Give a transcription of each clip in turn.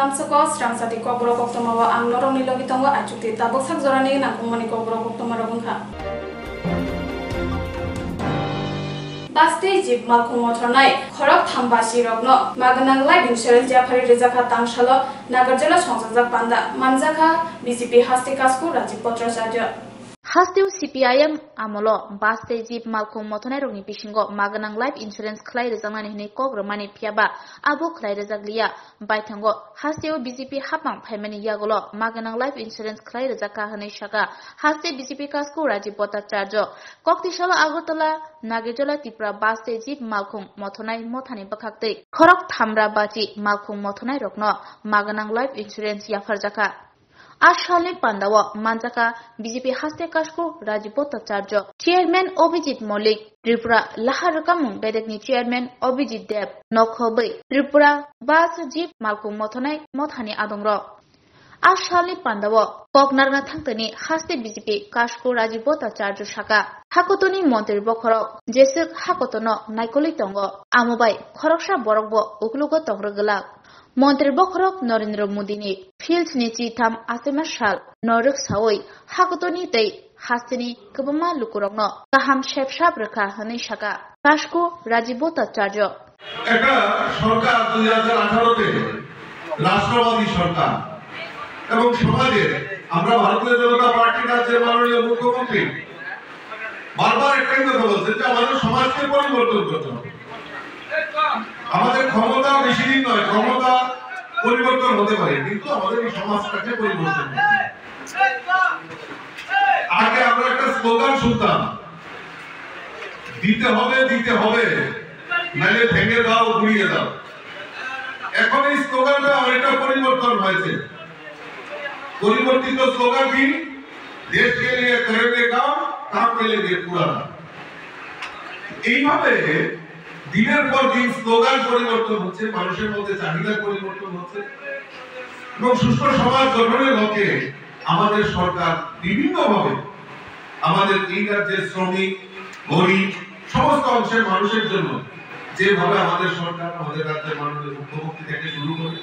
Ramsako Strangsati Kobro Koktomawa ang Norong Nilogitongo Achuti Tabok Sakzorani Nakumani Kobro Koktomarabungha. Basti Jeep Malkum Motornai, Korok Tambashi Rogno, Maganang Life Insurance Japari Rizaka Tangshalo, Nagarjala Songzak Panda, Manzaka, BCP Hastikasku Raji Potra Saja. Hastiu CPIM amolo baste jeep malkum motonai rongni bisingo maganang life insurance khlai rezangani hini kogromani phiaba abo khlai rezaglia baithango hastiu BJP hapang phaimani yagolo maganang life insurance khlai rezaka hani shaka haste BJP kasku raji pota charjo koktishala agotala nagejola tipra baste jeep malkum motonai mothani bakhakte khorok thamra bachi malkum motonai rokno maganang life insurance yafarjaka Ashalni Pandawa Manzaka BJP Haste Kashku Rajipota Charjo Chairman Obijit Molik Tripura Laharakam Bedekni Chairman Obijit Deb Nokhobai Tripura Bas Jeep Malkum Motonai Mothani Adongro Ashalni Pandawa Koknarna Thangtani Haste BJP Kashku Rajipota Charjo Shaka Hakotoni Montir Bokhorok Jesuk Hakotono Naikoli Tongo Amobai Khoroksha Borokbo Uklugo Tongrogala Montir Bokhorok Narendra Modini Field Nichi Tam Asemashal Noruk Sawai Hakotoni Tei Hastini Kabama Lukurogno Kaham Shep Shabraka Hani Shaka Kashko Rajibota Charjo Eta সরকার 2018 তে রাষ্ট্রবাদী সরকার এবং সমাজে আমরা ভারতীয় জনতা পার্টির রাজ্যের মাননীয় মুখ্যমন্ত্রী বারবার একটাই কথা বলছেন যে আমাদের সমাজকে পরিবর্তন করতে হবে আমাদের ক্ষমতা বেশি দিন নয় ক্ষমতা পরিবর্তন হতে পারে কিন্তু আমাদের এই সমাজটাকে পরিবর্তন করতে হবে আগে আমরা একটা স্লোগান শুনতাম দিতে হবে নালে ভেঙে দাও গুড়িয়ে দাও এখন এই স্লোগানটা অনেকটা পরিবর্তন হয়েছে পরিবর্তিত স্লোগান কি দেশ কে লিয়ে করেंगे काम के लिए पूरा এইভাবে দিনের পর দিন স্লোগান পরিবর্তন হচ্ছে মানুষের মধ্যে চাহিদা পরিবর্তন হচ্ছে এবং সুস্থ সমাজ গঠনের লক্ষ্যে আমাদের সরকার বিভিন্নভাবে আমাদের এই রাজ্যের শ্রমিক গরিব সমস্ত অংশের মানুষের জন্য যেভাবে আমাদের সরকার আমাদের রাজ্যের মাননীয় মুখ্যমন্ত্রী থেকে শুরু করে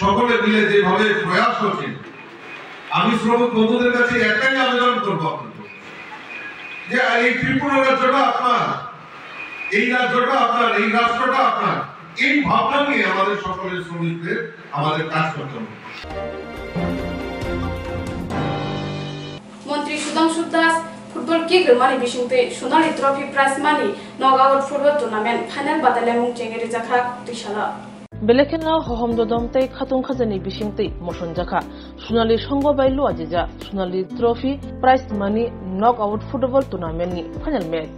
সকলে মিলে যেভাবে প্রয়াস হচ্ছে আমি শ্রমিক বন্ধুদের কাছে একটাই আবেদন করব আপনাদের যে এই ত্রিপুরা রাজ্যটা আপনার এই রাজ্যটা আপনার এই রাষ্ট্রটা আপনার এই ভাবনা নিয়ে আমাদের সকলের শ্রমিকদের আমাদের কাজ করতে হবে মন্ত্রী সুধাংশু দাস ফুটবল কিগ্রমানি বিশিংতে সোনালী ট্রফি প্রাইজ মানি নগাঁওত ফুটবল টুর্নামেন্ট ফাইনাল বাদাইলামুং চেঙ্গেরি জাখা তিসালা Belekena hohom dodom tei khatung khajani bisingtei motion jakha Sonali Songo Bailu Ajija Sonali Trophy Prize Money Knockout Football Tournament ni final match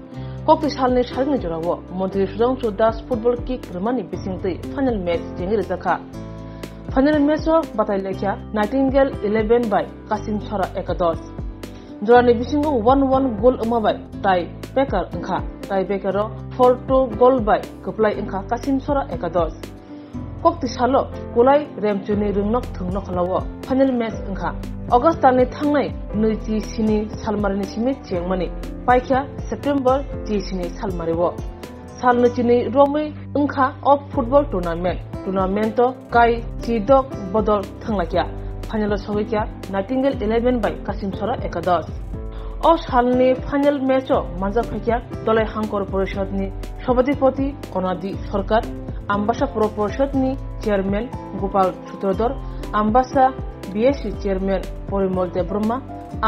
Kokti salni sarigni jorawo Montri Sudangshu Das Football Kick Romani bisingtei final match jengiri jakha Final match o batailekha Nightingale 11 by Kasim Sara Ekados Jorani bisingo 1-1 goal amabai tai Becker engkha tai Becker 4-2 goal by Keplai engkha Kasim Sara Ekados Kokti salo kulai remchuni rungnok thungnok lawo final match engkha August talni thangnai nuiji sini salmarini simi chengmani paikha September ji sini salmariwo salni chini romi engkha of football tournament kai chidok bodol thanglakya final sogikya Nightingale 11 by Kasim Sara Ekados O salni final match o manja phakya dolai hangkor porishod ni সভাধিপতি অনাদি সরকার Ambasha Pro Porshad ni Chairman Gopal Chutrodor, Ambasha BSC Chairman Porimol Debroma,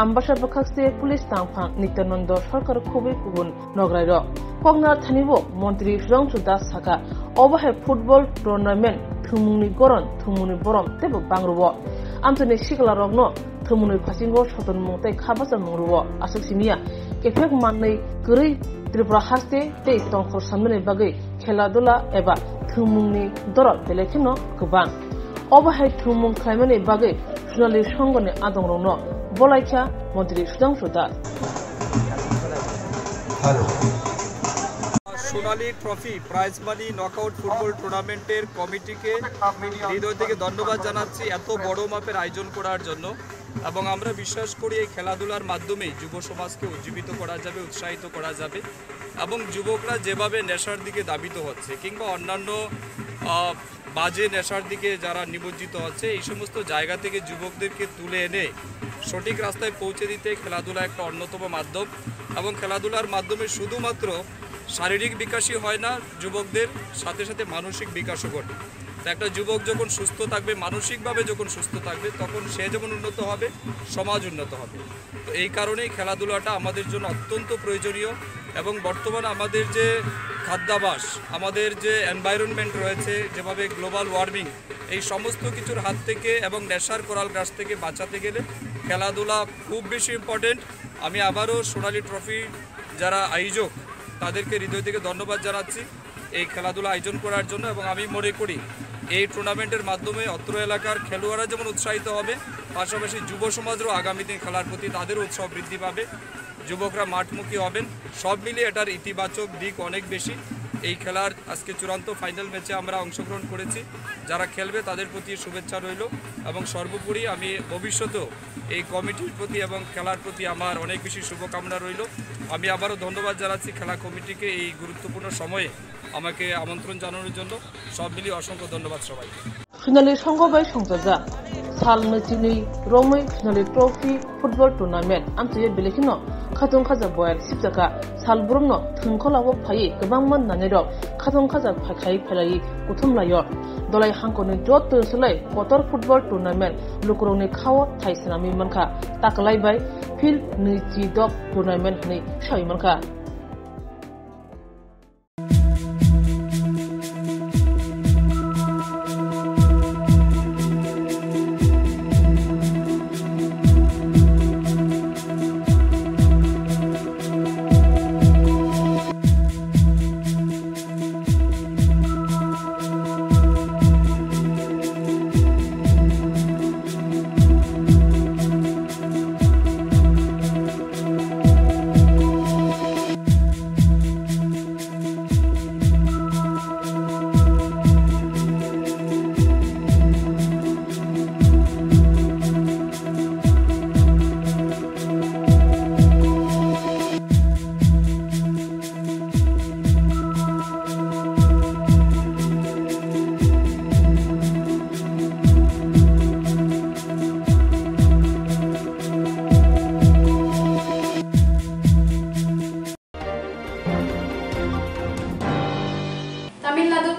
Ambasha Bakakse Police Tangpang Nityananda Sarkar Khobe Kubun Nograiro. Kognar Thanibo Montri Sudangshu Das Saka Obahe Football Tournament Thumuni Goron Thumuni Borom Tebo Bangruwo. Amtoni Shikla Rogno Thumuni Pasingo Shoton Mungtai Khabasa Mungruwo Asaksinia Kefek Manai Guri Tripura Haste Tei Tongkhor Samne Bagai Kheladula Eba Thumungni Dorot Belekino Kubang Obahe Thumung Khaimani Bagai Sonali Songone Adongrono Bolaikha Montri Sudangshu Das Sonali trophy prize money knockout football টুর্নামেন্টের কমিটিকে হৃদয় থেকে ধন্যবাদ জানাচ্ছি এত বড় মাপের আয়োজন করার জন্য এবং আমরা বিশ্বাস করি এই খেলাধুলার মাধ্যমে যুব সমাজকে উজ্জীবিত করা যাবে উৎসাহিত করা যাবে এবং যুবকরা যেভাবে নেশার দিকে ধাবিত হচ্ছে কিংবা অন্যান্য বাজে নেশার দিকে যারা নিমজ্জিত হচ্ছে, এই সমস্ত জায়গা থেকে যুবকদেরকে তুলে এনে সঠিক রাস্তায় পৌঁছে দিতে খেলাধুলা একটা অন্যতম মাধ্যম। এবং খেলাধুলার মাধ্যমে শুধুমাত্র শারীরিক বিকাশই হয় না, যুবকদের সাথে সাথে মানসিক বিকাশও ঘটে। তো একটা যুবক যখন সুস্থ থাকবে, মানসিকভাবে যখন সুস্থ থাকবে, তখন সে যেমন উন্নত হবে, সমাজ উন্নত হবে। তো এই কারণেই খেলাধুলাটা আমাদের জন্য অত্যন্ত প্রয়োজনীয়। এবং বর্তমানে আমাদের যে খাদ্যাভ্যাস, আমাদের যে এনভায়রনমেন্ট রয়েছে, যেভাবে গ্লোবাল ওয়ার্মিং, এই সমস্ত কিছুর হাত থেকে এবং নেশার কোরাল গ্রাস থেকে বাঁচাতে গেলে খেলাধুলা খুব বেশি ইম্পর্টেন্ট। আমি আবারও সোনালী ট্রফি যারা আয়োজক তাদেরকে হৃদয় থেকে ধন্যবাদ জানাচ্ছি এই খেলাধুলা আয়োজন করার জন্য। এবং আমি মনে করি এই টুর্নামেন্টের মাধ্যমে অত্র এলাকার খেলোয়াড়রা যেমন উৎসাহিত হবে, পাশাপাশি যুব সমাজেরও আগামী দিন খেলার প্রতি তাদেরও উৎসাহ বৃদ্ধি পাবে, যুবকরা মাঠমুখী হবেন। সব মিলিয়ে এটার ইতিবাচক দিক অনেক বেশি। এই খেলার আজকে চূড়ান্ত ফাইনাল ম্যাচে আমরা অংশগ্রহণ করেছি। যারা খেলবে তাদের প্রতি শুভেচ্ছা রইল। এবং সর্বোপরি আমি ভবিষ্যতেও এই কমিটির প্রতি এবং খেলার প্রতি আমার অনেক বেশি শুভকামনা রইল। আমি আবারও ধন্যবাদ জানাচ্ছি খেলা কমিটিকে এই গুরুত্বপূর্ণ সময়ে আমাকে আমন্ত্রণ জানানোর জন্য। সব মিলিয়ে অসংখ্য ধন্যবাদ সবাইকে। সোনালী সংঘবাই সংজাজা साल नैथिनि रमै सोनाली ट्रफी फुटबल टुर्नामेन्ट आमचे बेलेखिनो खाथुं खाजा बयल सिबजाका साल ब्रमनो थुंखलावो फायै गोबांमोन नानै रक खाथुं खाजा फायखायै फायलायै गुथुमलायो दलाय हांखोनि जत तोसलाय कतर फुटबल टुर्नामेन्ट लुकरंनि खाव थाइसनामि मानखा ताकलायबाय फिल्ड नैथि दक टुर्नामेन्ट नि Sai मानखा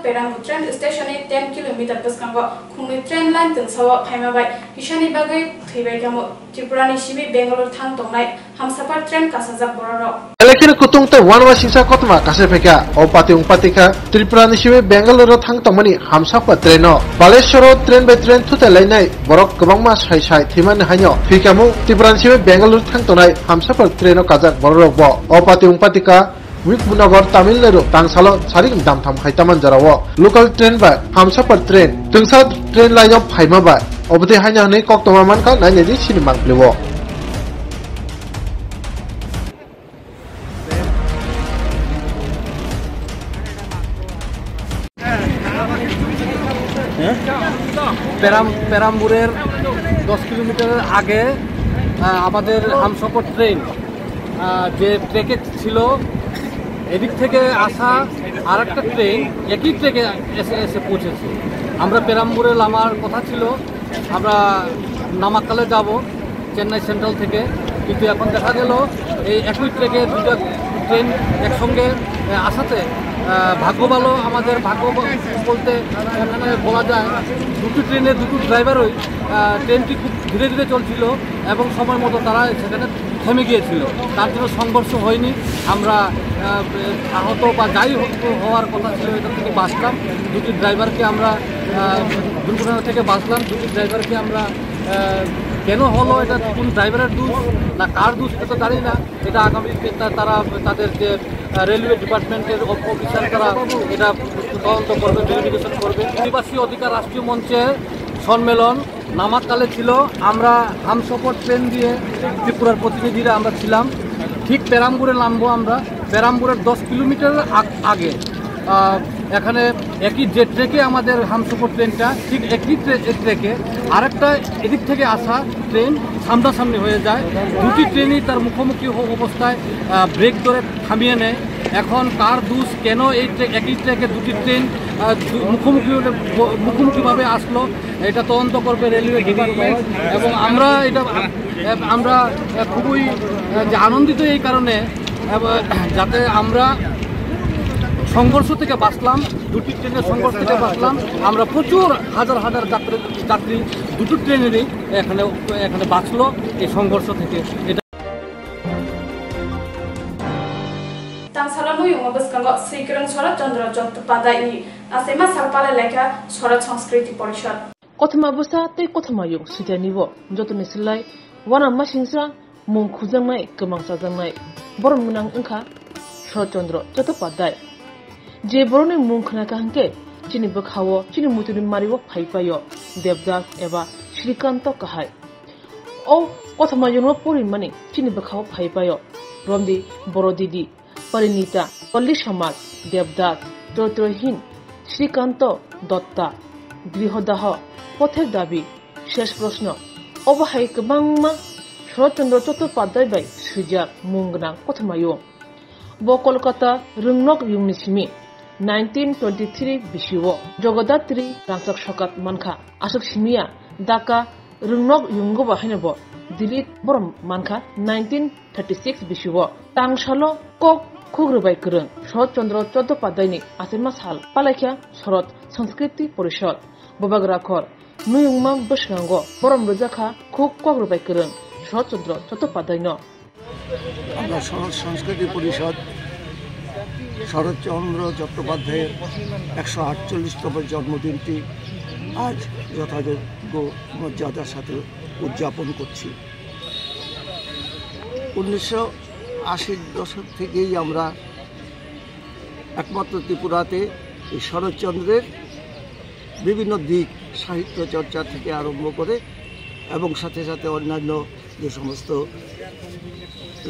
Perambu train station 10 km peskango khungni train line tungsawa phaimabai hisani bagai thibai kamu Tripurani Shibi Bangalore thang tongnai hamsapar train kasajak bororo Election kutungta wanwa singsa kotma kasepeka opati ungpatika Tripurani Shibi Bangalore thang tongmani hamsapar traino Baleshwaro train by train thutelainai borok gobangma sai thiman haino phikamu Tripurani Shibi Bangalore thang tongnai hamsapar traino kajak borok bo opati ungpatika Wikbunagar Tamil Nadu tangsalo saring damtham khaitaman jarawo local train ba hamsapar train tungsa train line of phaima ba obde haina nei koktoma manka naine di sinimang plewo পেরাম্বুরের 10 কিলোমিটারের আগে আমাদের Humsafar train যে ট্রেকে ছিল এদিক থেকে আসা আরেকটা train একই ট্রেকে এসে পৌঁছেছে। আমরা পেরাম্বুরে নামার কথা ছিল, আমরা নামাক্কালে যাব চেন্নাই সেন্ট্রাল থেকে, কিন্তু এখন দেখা গেল এই একই ট্রেকে দুটো ট্রেন একসঙ্গে আসাতে ভাগ্য ভালো, আমাদের ভাগ্য বলতে এখানে বলা যায় দুটো ট্রেনে দুটো ড্রাইভারই ট্রেনটি খুব ধীরে ধীরে চলছিল এবং সময় মতো তারা সেখানে থেমে গিয়েছিল, তার জন্য সংঘর্ষ হয়নি। আমরা আহত বা যাই হওয়ার কথা ছিল এটা থেকে বাঁচলাম। দুটি ড্রাইভারকে আমরা দুর্ঘটনা থেকে বাঁচলাম। দুটি ড্রাইভারকে আমরা কেন হলো, এটা কোন ড্রাইভারের দোষ না কার দোষ এটা তো জানি না। এটা আগামী তারা তাদের যে রেলওয়ে ডিপার্টমেন্টের অফিসার তারা এটা তদন্ত করবে, ভেরিফিকেশন করবে। আদিবাসী অধিকার রাষ্ট্রীয় মঞ্চের সম্মেলন নামাক্কালে ছিল। আমরা হামসফর ট্রেন দিয়ে ত্রিপুরার প্রতিনিধিরা আমরা ছিলাম। ঠিক পেরাম্বুরে নামবো আমরা, পেরাম্বুরের 10 কিলোমিটার আগে এখানে একই যে ট্রেকে আমাদের হামসফর ট্রেনটা ঠিক একই ট্রেকে আরেকটা এদিক থেকে আসা ট্রেন সামনাসামনি হয়ে যায়। দুটি ট্রেনই তার মুখোমুখি অবস্থায় ব্রেক ধরে থামিয়ে নেয় এখন কার দোষ, কেন এই একই ট্র্যাকে দুটি ট্রেন মুখোমুখিভাবে আসলো, এটা তদন্ত করবে রেলওয়ে ডিপার্টমেন্ট। এবং আমরা খুবই আনন্দিত এই কারণে, যাতে আমরা সংঘর্ষ থেকে বাঁচলাম, দুটি ট্রেনের সংঘর্ষ থেকে বাঁচলাম। আমরা প্রচুর হাজার হাজার যাত্রী দুটো ট্রেনেরই এখানে বাঁচলো এই সংঘর্ষ থেকে। এটা Tangsalan yung mabaskango Sikrang Shorotchandra Chattopadhyay ni Asema Salpala Lekha Shorat Sanskriti Porishad. Kothma busa tei kothma yung sujanibo jotoni silai wana masingsa mung khujangmai kemangsa jangnai boron munang engkha Shorotchandra Chattopadhyay je boroni mung khna kahangke chini bakhawo chini muturi mariwo phaipayo Devdas eba Srikanto kahai o kothma yung porimani chini bakhawo phaipayo romdi borodidi Parinita, Polli Samaj, Devdas, Totrohin, Srikanto, Dotta, Grihodah, Pother Dabi, Shesh Proshno, Obahai Kebangma, Shorotchandra Chattopadhyay bai Srijak Mungnang Kothmayo. Bo Kolkata Rungnok Yungnisimi, 1923 Bishiwo, Jogodatri Rangsak Shokat Mankha, Ashok Simia, Dhaka Rungnok Yungo Bahinabo, Dilit Borom Mankha, 1936 Bishiwo, Tangshalo Kok Khugrubai Kurung, Shorotchandra Chattopadhyay ni Asema Sal, Palakha Shorat Sanskriti Porishad, Bobagrakhor, Nuyungma Bashgango, Borom Rojaka Khug Khugrubai Kurung, Shorotchandra Chattopadhyay no. আমরা শরৎ সংস্কৃতি পরিষদ শরৎচন্দ্র চট্টোপাধ্যায়ের 148তম জন্মদিনটি আজ যথাযোগ্য মর্যাদার সাথে উদযাপন করছি। 1980 দশক থেকেই আমরা একমাত্র ত্রিপুরাতে এই শরৎচন্দ্রের বিভিন্ন দিক সাহিত্য চর্চা থেকে আরম্ভ করে এবং সাথে সাথে অন্যান্য যে সমস্ত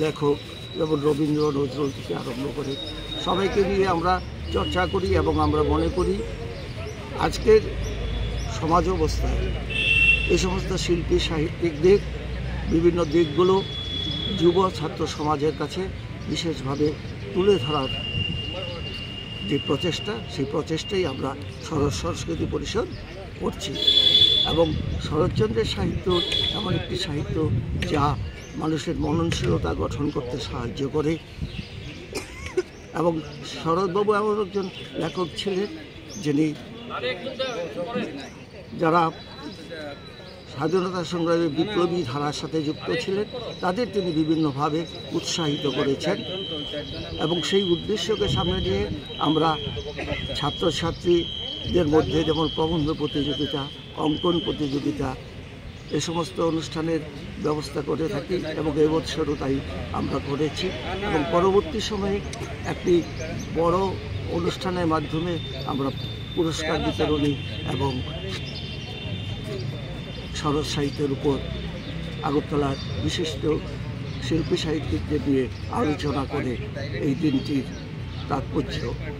লেখক যেমন রবীন্দ্র নজরুল থেকে আরম্ভ করে সবাইকে নিয়ে আমরা চর্চা করি এবং আমরা মনে করি আজকের সমাজ অবস্থায় এই সমস্ত শিল্পী সাহিত্যিকদের বিভিন্ন দিকগুলো যুব ছাত্র সমাজের কাছে বিশেষভাবে তুলে ধরার যে প্রচেষ্টা, সেই প্রচেষ্টাই আমরা শরৎ সংস্কৃতি পরিষদ করছি। এবং শরৎচন্দ্রের সাহিত্য এমন একটি সাহিত্য যা মানুষের মননশীলতা গঠন করতে সাহায্য করে। এবং শরৎবাবু এমন একজন লেখক ছিলেন যিনি যারা স্বাধীনতা সংগ্রামে বিপ্লবী ধারার সাথে যুক্ত ছিলেন তাদের তিনি বিভিন্নভাবে উৎসাহিত করেছেন। এবং সেই উদ্দেশ্যকে সামনে নিয়ে আমরা ছাত্রছাত্রীদের মধ্যে যেমন প্রবন্ধ প্রতিযোগিতা, অঙ্কন প্রতিযোগিতা এ সমস্ত অনুষ্ঠানের ব্যবস্থা করে থাকি এবং এবছরও তাই আমরা করেছি। এবং পরবর্তী সময়ে একটি বড় অনুষ্ঠানের মাধ্যমে আমরা পুরস্কার বিতরণী এবং শরৎ সাহিত্যের উপর আগরতলার বিশিষ্ট শিল্পী সাহিত্যিকদের নিয়ে আলোচনা করে এই দিনটির তাৎপর্য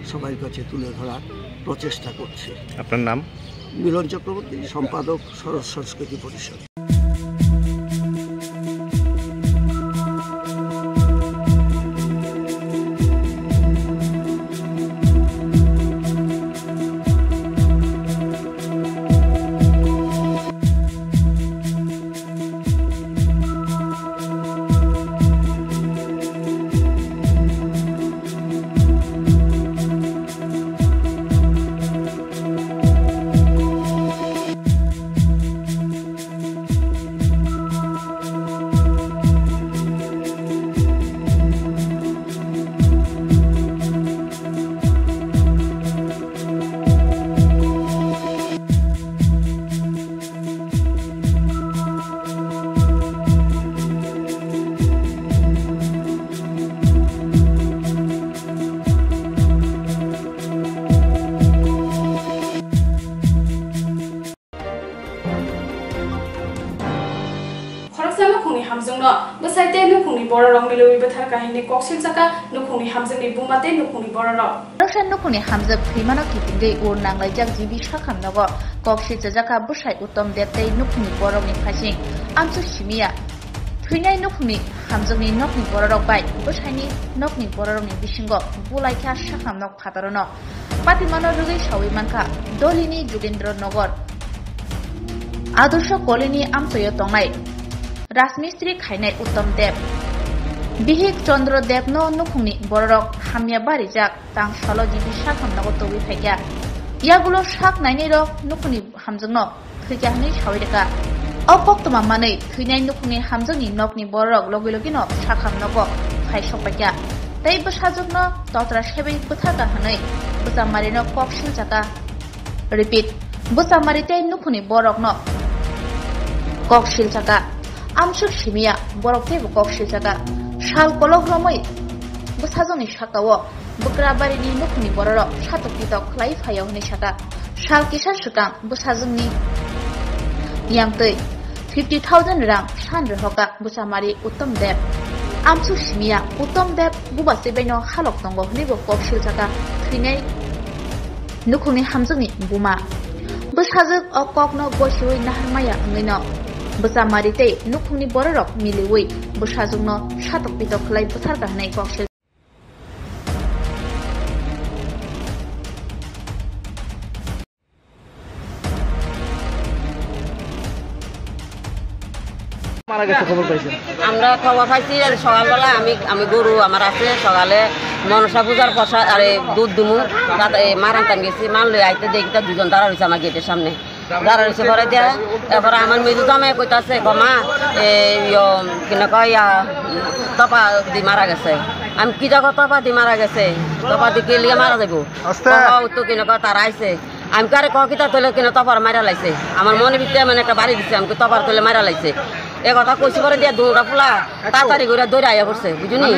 সবার কাছে তুলে ধরার প্রচেষ্টা করছে। আপনার নাম? মিলন চক্রবর্তী, সম্পাদক, শরৎ সংস্কৃতি পরিষদ। Hamjungno besaite nukungni bororong milui bethar kahini koksil jaka nukungni hamjungni bumate nukungni bororong Roshan nukungni hamjak primano kipingdei ur nanglajak jibi shakamnago koksil jaka busai utom deptei nukungni bororongni phasing amsu simia Thuinai nukungni hamjungni nokni borok bai busaini nokni borokni bisingo bulaikha shakam nok phatarano patimano rugi sawi manka dolini Jogendro Nagar Adursha Kolini Amtoyo tongnai Rasmistri khainai Uttam Dev Bihik Chandra Dev no nukhungni borok hamya barijak tang saloji bishakam nago tobi phaikya yagulo shak naini rok nukhuni hamjungno thikya hani sawireka Opokto manai thunai nukhuni hamjungni nokni borok logilogino shakham nago phaisokpakya tei bsajukno totra sebai buthaka hanai busamarino kokshil jaka repeat busamarite nukhuni borokno kokshil jaka amsuk simia borokte kokshil jaka shal kologromoi busajoni shakawo bukrabarini nukhuni borok shatokito khlai phayawni shaka shal kisa sukam busajoni yamtei 50,000 rang shan hoka busamari Uttam Dev amsuk simia Uttam Dev bubase beno halok tongo hnibo kokshil jaka thinai nukhuni hamjungni buma busajuk okokno goshoi naharmaya angino busamari tei nukhuni borok miliwi busajukno shatok pitok khlai buthar kahnai kokshil আমরা খবর পাইছি সকালবেলা আমি গরু আমার আছে সকালে মনসা পূজার প্রসাদ আর দুধ দুমু মারান টান গেছি মান লই আইতে দেখি তো দুজন দাঁড়া রয়েছে আমার গেটের সামনে দাঁড়া রয়েছে পরে দেয়া এরপরে আমার মেজু জামাই কইতাছে মা কিনা কয় তপা দি মারা গেছে আমি কি জায়গা তপা দি মারা গেছে তপা দি কেলিয়ে মারা যাবো তো কিনা কয় তারা আইছে আমি কারে কিতা তলে কিনা তপার মারা লাইছে আমার মনে ভিতরে মানে একটা বাড়ি দিচ্ছে আমাকে তপার তলে মারা লাইছে এ কথা কইছি পরে দিয়া দৌড়া ফুলা তাড়াতাড়ি করে দৌড়া আয়া পড়ছে বুঝুনি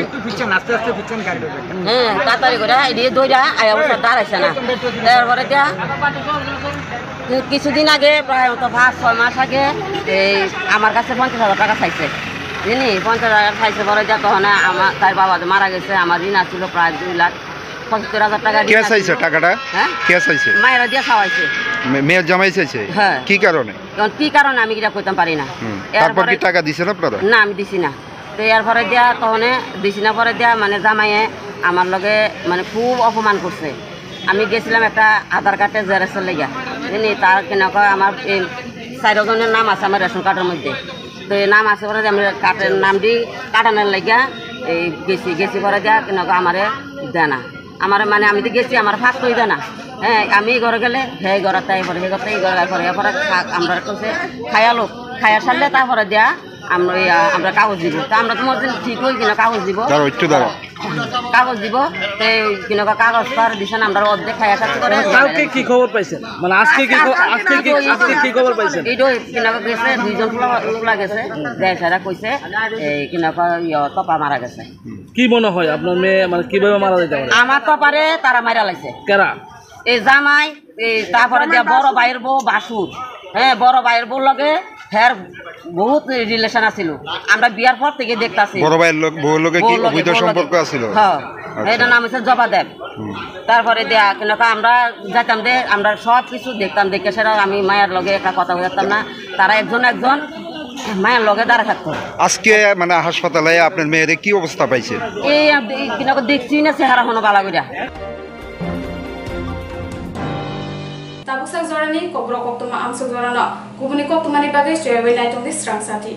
হ্যাঁ তাড়াতাড়ি করে এদিকে দৌড়া আয়া পড়ছে দাঁড়াইছে না তারপরে দিয়া কিছুদিন আগে প্রায় 5-6 মাস আগে এই আমার কাছে 50,000 টাকা চাইছে বুঝলি 50,000 চাইছে পরে দিয়া তখন আমার তার বাবা মারা গেছে আমার ঋণ আছিল প্রায় 2,75,000 টাকা কে চাইছে টাকাটা হ্যাঁ কে চাইছে মায়েরা দিয়া খাওয়াইছে মেয়ের জামাই চাইছে হ্যাঁ কি কারণে কি কারণে আমি এটা কইতাম পারি না তারপর কি টাকা দিছেন আপনারা না আমি দিছি না তো এরপরে দিয়া তখন দিছি না পরে দিয়া মানে জামাইয়ে আমার লগে মানে খুব অপমান করছে আমি গেছিলাম একটা আধার কার্ডের জেরক্সের লেগা জানি তার কেন কয় আমার এই 4 জনের নাম আছে আমার রেশন কার্ডের মধ্যে তো এই নাম আছে পরে আমি কার্ডের নাম দি কাটানোর লেগা এই গেছি পরে দিয়া কেন আমারে দেয় না আমার মানে আমি তো গেছি আমার ফাঁক তৈ দেয় না হ্যাঁ আমি ঘরে গেলে হে ঘরে তাই পরে হে ঘরে এই ঘরে পরে এরপরে আমরা কইছে খায়ালো খায়া সারলে তারপরে দিয়া আমরা কাগজ দিব তা আমরা তোমার ঠিক হই কিনা কাগজ দিব কাগজ দিব কিনা কাগজ পার দিছেন আমরা অর্ধেক খায়া সাথে করে কালকে কি খবর পাইছেন মানে আজকে কি খবর পাইছেন এইটো কিনা গেছে দুইজন ফুলা গেছে যাই সারা কইছে এই কিনা তপা মারা গেছে কি মনে হয় আপনার মেয়ে মানে কিভাবে মারা যেতে পারে আমার তপারে তারা মারা লাইছে কেরা এই জামাই তারপরে দিয়া বড় ভাইয়ের বউ বাসুর হ্যাঁ বড় ভাইয়ের বউ লগে হ্যাঁ বহুত রিলেশন আছিল আমরা বিয়ার পর থেকে দেখতাছি বড় ভাইয়ের বউ লগে কি অবৈধ সম্পর্ক আছিল হ্যাঁ এটা নাম হচ্ছে জবা দেব তারপরে দেয়া কেন আমরা যাইতাম দে আমরা সব কিছু দেখতাম দেখে সেটা আমি মায়ের লগে একটা কথা বলতাম না তারা একজন মায়ের লগে দাঁড়া থাকতো আজকে মানে হাসপাতালে আপনার মেয়ের কি অবস্থা পাইছে এই কিনা দেখছি না চেহারা হনো বালা কইরা Tabuksak zorani kobrok koktoma amsuk zorana kubuni koktomani bagai suyawai naitung di strang sati.